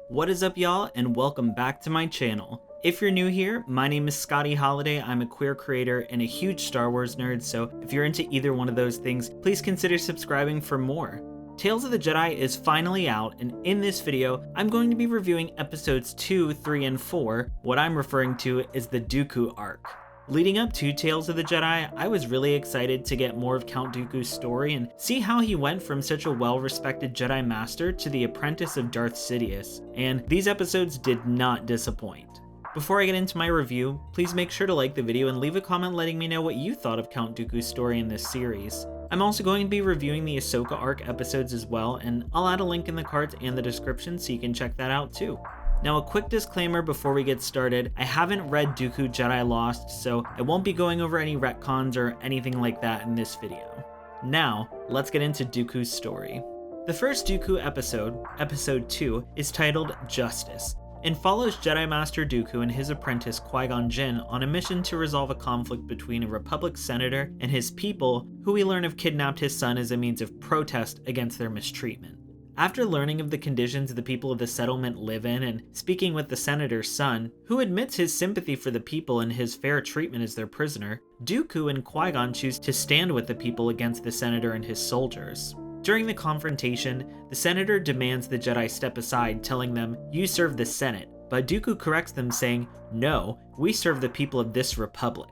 What is up, y'all, and welcome back to my channel. If you're new here, my name is Scotty Holiday. I'm a queer creator and a huge Star Wars nerd, so if you're into either one of those things, please consider subscribing for more. Tales of the Jedi is finally out, and in this video, I'm going to be reviewing episodes 2, 3, and 4. What I'm referring to is the Dooku Arc. Leading up to Tales of the Jedi, I was really excited to get more of Count Dooku's story and see how he went from such a well-respected Jedi Master to the apprentice of Darth Sidious, and these episodes did not disappoint. Before I get into my review, please make sure to like the video and leave a comment letting me know what you thought of Count Dooku's story in this series. I'm also going to be reviewing the Ahsoka arc episodes as well, and I'll add a link in the cards and the description so you can check that out too. Now, a quick disclaimer before we get started, I haven't read Dooku Jedi Lost, so I won't be going over any retcons or anything like that in this video. Now, let's get into Dooku's story. The first Dooku episode, episode 2, is titled Justice, and follows Jedi Master Dooku and his apprentice Qui-Gon Jinn on a mission to resolve a conflict between a Republic senator and his people, who we learn have kidnapped his son as a means of protest against their mistreatment. After learning of the conditions the people of the settlement live in and speaking with the senator's son, who admits his sympathy for the people and his fair treatment as their prisoner, Dooku and Qui-Gon choose to stand with the people against the senator and his soldiers. During the confrontation, the senator demands the Jedi step aside, telling them, "You serve the Senate," but Dooku corrects them saying, "No, we serve the people of this republic."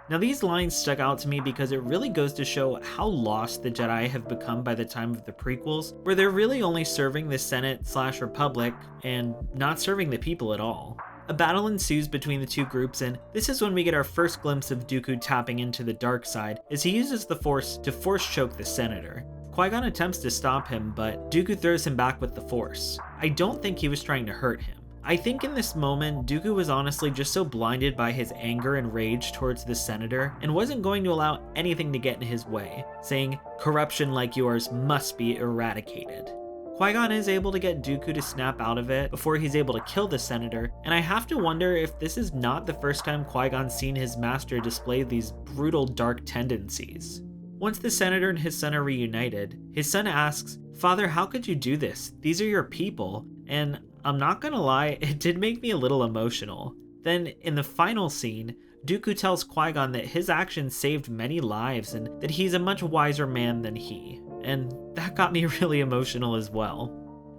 Now, these lines stuck out to me because it really goes to show how lost the Jedi have become by the time of the prequels, where they're really only serving the Senate/Republic and not serving the people at all. A battle ensues between the two groups, and this is when we get our first glimpse of Dooku tapping into the dark side as he uses the Force to force choke the senator. Qui-Gon attempts to stop him, but Dooku throws him back with the Force. I don't think he was trying to hurt him. I think in this moment, Dooku was honestly just so blinded by his anger and rage towards the senator and wasn't going to allow anything to get in his way, saying, "Corruption like yours must be eradicated." Qui-Gon is able to get Dooku to snap out of it before he's able to kill the senator, and I have to wonder if this is not the first time Qui-Gon's seen his master display these brutal dark tendencies. Once the senator and his son are reunited, his son asks, "Father, how could you do this? These are your people," and I'm not gonna lie, it did make me a little emotional. Then, in the final scene, Dooku tells Qui-Gon that his actions saved many lives and that he's a much wiser man than he, and that got me really emotional as well.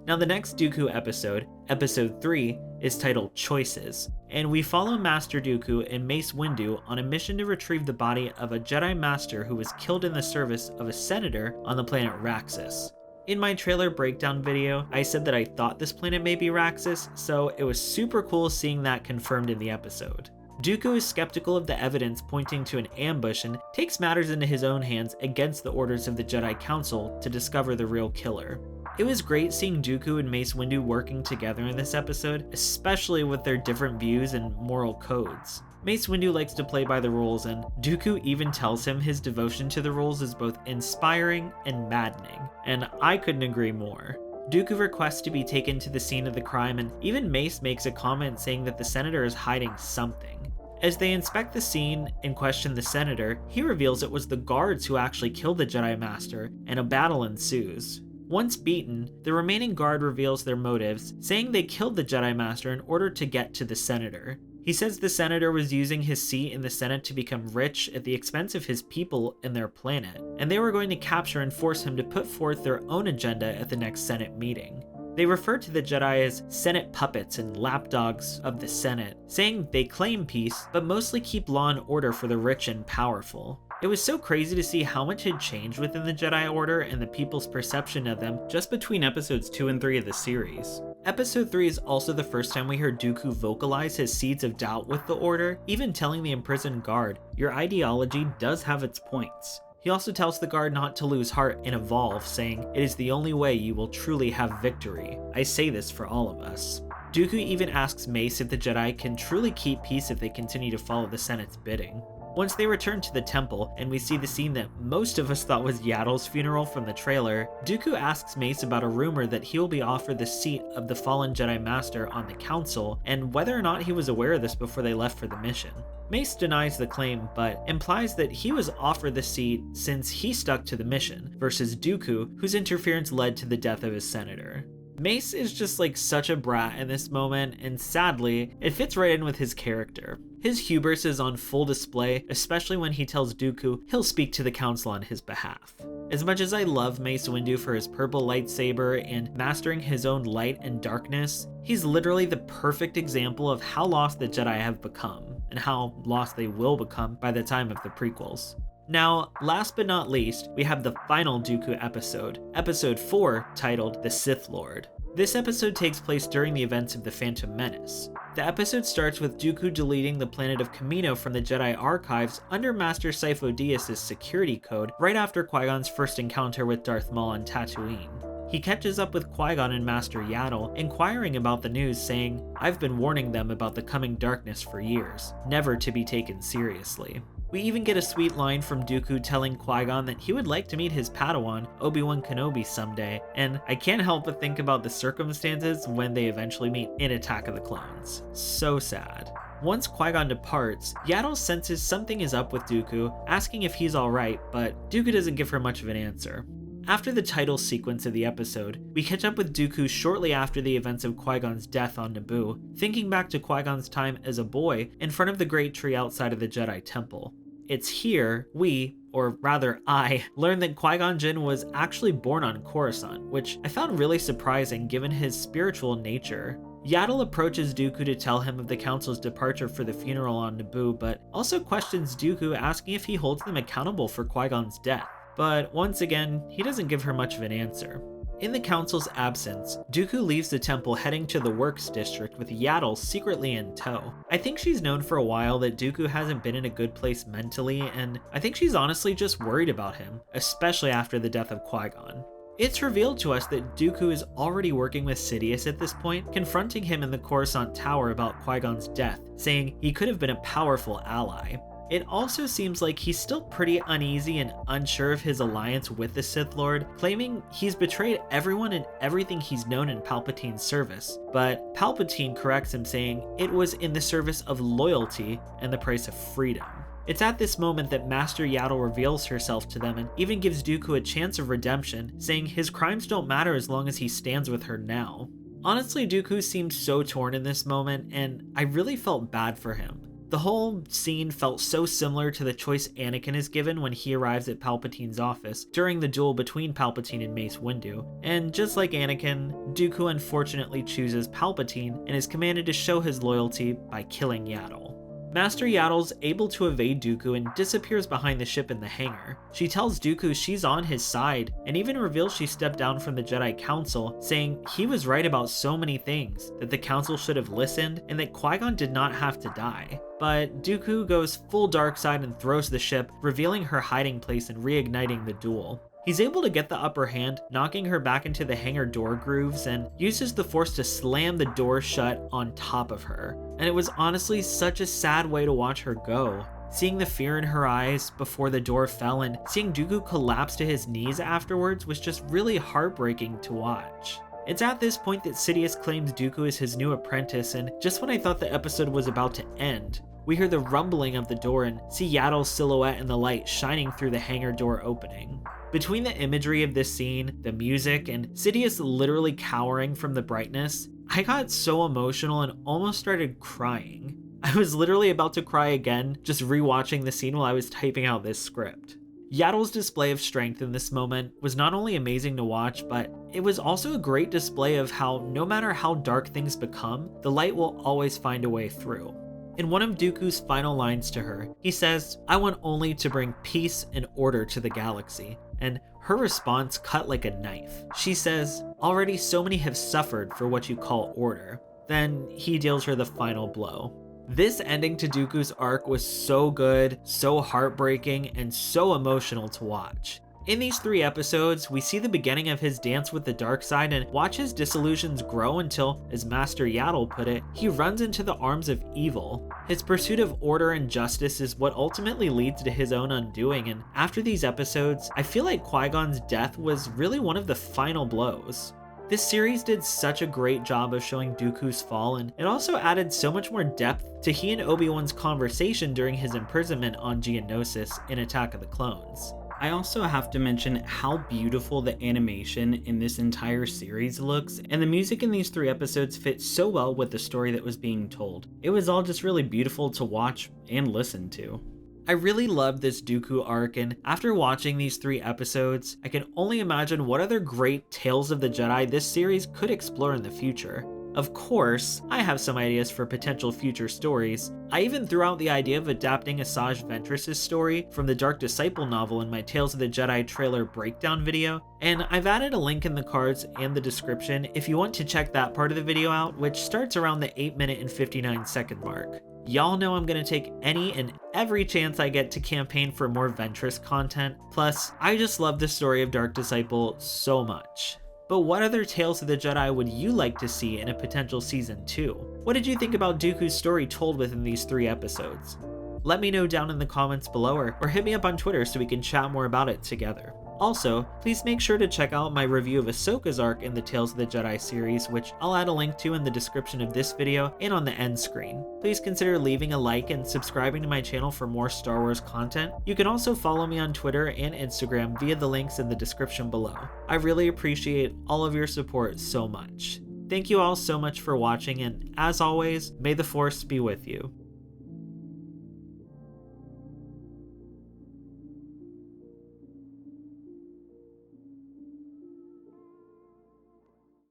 Now, the next Dooku episode, episode 3, is titled Choices, and we follow Master Dooku and Mace Windu on a mission to retrieve the body of a Jedi Master who was killed in the service of a senator on the planet Raxus. In my trailer breakdown video, I said that I thought this planet may be Raxus, so it was super cool seeing that confirmed in the episode. Dooku is skeptical of the evidence pointing to an ambush and takes matters into his own hands against the orders of the Jedi Council to discover the real killer. It was great seeing Dooku and Mace Windu working together in this episode, especially with their different views and moral codes. Mace Windu likes to play by the rules, and Dooku even tells him his devotion to the rules is both inspiring and maddening, and I couldn't agree more. Dooku requests to be taken to the scene of the crime, and even Mace makes a comment saying that the senator is hiding something. As they inspect the scene and question the senator, he reveals it was the guards who actually killed the Jedi Master, and a battle ensues. Once beaten, the remaining guard reveals their motives, saying they killed the Jedi Master in order to get to the senator. He says the senator was using his seat in the Senate to become rich at the expense of his people and their planet, and they were going to capture and force him to put forth their own agenda at the next Senate meeting. They refer to the Jedi as Senate puppets and lapdogs of the Senate, saying they claim peace, but mostly keep law and order for the rich and powerful. It was so crazy to see how much had changed within the Jedi Order and the people's perception of them just between episodes 2 and 3 of the series. Episode 3 is also the first time we hear Dooku vocalize his seeds of doubt with the Order, even telling the imprisoned guard, "Your ideology does have its points." He also tells the guard not to lose heart and evolve, saying, "It is the only way you will truly have victory. I say this for all of us." Dooku even asks Mace if the Jedi can truly keep peace if they continue to follow the Senate's bidding. Once they return to the temple, and we see the scene that most of us thought was Yaddle's funeral from the trailer, Dooku asks Mace about a rumor that he will be offered the seat of the fallen Jedi Master on the Council, and whether or not he was aware of this before they left for the mission. Mace denies the claim, but implies that he was offered the seat since he stuck to the mission, versus Dooku, whose interference led to the death of his senator. Mace is just like such a brat in this moment, and sadly, it fits right in with his character. His hubris is on full display, especially when he tells Dooku he'll speak to the council on his behalf. As much as I love Mace Windu for his purple lightsaber and mastering his own light and darkness, he's literally the perfect example of how lost the Jedi have become, and how lost they will become by the time of the prequels. Now, last but not least, we have the final Dooku episode, episode 4, titled The Sith Lord. This episode takes place during the events of The Phantom Menace. The episode starts with Dooku deleting the planet of Kamino from the Jedi archives under Master Sifo Dyas' security code right after Qui-Gon's first encounter with Darth Maul on Tatooine. He catches up with Qui-Gon and Master Yaddle, inquiring about the news, saying, "I've been warning them about the coming darkness for years, never to be taken seriously." We even get a sweet line from Dooku telling Qui-Gon that he would like to meet his Padawan, Obi-Wan Kenobi, someday, and I can't help but think about the circumstances when they eventually meet in Attack of the Clones. So sad. Once Qui-Gon departs, Yaddle senses something is up with Dooku, asking if he's alright, but Dooku doesn't give her much of an answer. After the title sequence of the episode, we catch up with Dooku shortly after the events of Qui-Gon's death on Naboo, thinking back to Qui-Gon's time as a boy in front of the Great Tree outside of the Jedi Temple. It's here we, or rather I, learned that Qui-Gon Jinn was actually born on Coruscant, which I found really surprising given his spiritual nature. Yaddle approaches Dooku to tell him of the Council's departure for the funeral on Naboo, but also questions Dooku, asking if he holds them accountable for Qui-Gon's death. But once again, he doesn't give her much of an answer. In the Council's absence, Dooku leaves the temple heading to the Works District with Yaddle secretly in tow. I think she's known for a while that Dooku hasn't been in a good place mentally, and I think she's honestly just worried about him, especially after the death of Qui-Gon. It's revealed to us that Dooku is already working with Sidious at this point, confronting him in the Coruscant Tower about Qui-Gon's death, saying he could have been a powerful ally. It also seems like he's still pretty uneasy and unsure of his alliance with the Sith Lord, claiming he's betrayed everyone and everything he's known in Palpatine's service. But Palpatine corrects him, saying it was in the service of loyalty and the price of freedom. It's at this moment that Master Yaddle reveals herself to them and even gives Dooku a chance of redemption, saying his crimes don't matter as long as he stands with her now. Honestly, Dooku seemed so torn in this moment, and I really felt bad for him. The whole scene felt so similar to the choice Anakin is given when he arrives at Palpatine's office during the duel between Palpatine and Mace Windu. And just like Anakin, Dooku unfortunately chooses Palpatine and is commanded to show his loyalty by killing Yaddle. Master Yaddle's able to evade Dooku and disappears behind the ship in the hangar. She tells Dooku she's on his side, and even reveals she stepped down from the Jedi Council, saying he was right about so many things, that the Council should have listened, and that Qui-Gon did not have to die. But Dooku goes full dark side and throws the ship, revealing her hiding place and reigniting the duel. He's able to get the upper hand, knocking her back into the hangar door grooves, and uses the Force to slam the door shut on top of her. And it was honestly such a sad way to watch her go. Seeing the fear in her eyes before the door fell and seeing Dooku collapse to his knees afterwards was just really heartbreaking to watch. It's at this point that Sidious claims Dooku is his new apprentice, and just when I thought the episode was about to end, we hear the rumbling of the door and see Yaddle's silhouette in the light shining through the hangar door opening. Between the imagery of this scene, the music, and Sidious literally cowering from the brightness, I got so emotional and almost started crying. I was literally about to cry again, just rewatching the scene while I was typing out this script. Yaddle's display of strength in this moment was not only amazing to watch, but it was also a great display of how no matter how dark things become, the light will always find a way through. In one of Dooku's final lines to her, he says, "I want only to bring peace and order to the galaxy," and her response cut like a knife. She says, "Already so many have suffered for what you call order." Then he deals her the final blow. This ending to Dooku's arc was so good, so heartbreaking, and so emotional to watch. In these 3 episodes, we see the beginning of his dance with the dark side and watch his disillusions grow until, as Master Yaddle put it, he runs into the arms of evil. His pursuit of order and justice is what ultimately leads to his own undoing, and after these episodes, I feel like Qui-Gon's death was really one of the final blows. This series did such a great job of showing Dooku's fall, and it also added so much more depth to he and Obi-Wan's conversation during his imprisonment on Geonosis in Attack of the Clones. I also have to mention how beautiful the animation in this entire series looks, and the music in these 3 episodes fits so well with the story that was being told. It was all just really beautiful to watch and listen to. I really loved this Dooku arc, and after watching these 3 episodes, I can only imagine what other great tales of the Jedi this series could explore in the future. Of course, I have some ideas for potential future stories. I even threw out the idea of adapting Asajj Ventress' story from the Dark Disciple novel in my Tales of the Jedi trailer breakdown video, and I've added a link in the cards and the description if you want to check that part of the video out, which starts around the 8-minute and 59-second mark. Y'all know I'm gonna take any and every chance I get to campaign for more Ventress content, plus I just love the story of Dark Disciple so much. But what other Tales of the Jedi would you like to see in a potential season 2? What did you think about Dooku's story told within these 3 episodes? Let me know down in the comments below or hit me up on Twitter so we can chat more about it together. Also, please make sure to check out my review of Ahsoka's arc in the Tales of the Jedi series, which I'll add a link to in the description of this video and on the end screen. Please consider leaving a like and subscribing to my channel for more Star Wars content. You can also follow me on Twitter and Instagram via the links in the description below. I really appreciate all of your support so much. Thank you all so much for watching, and as always, may the Force be with you.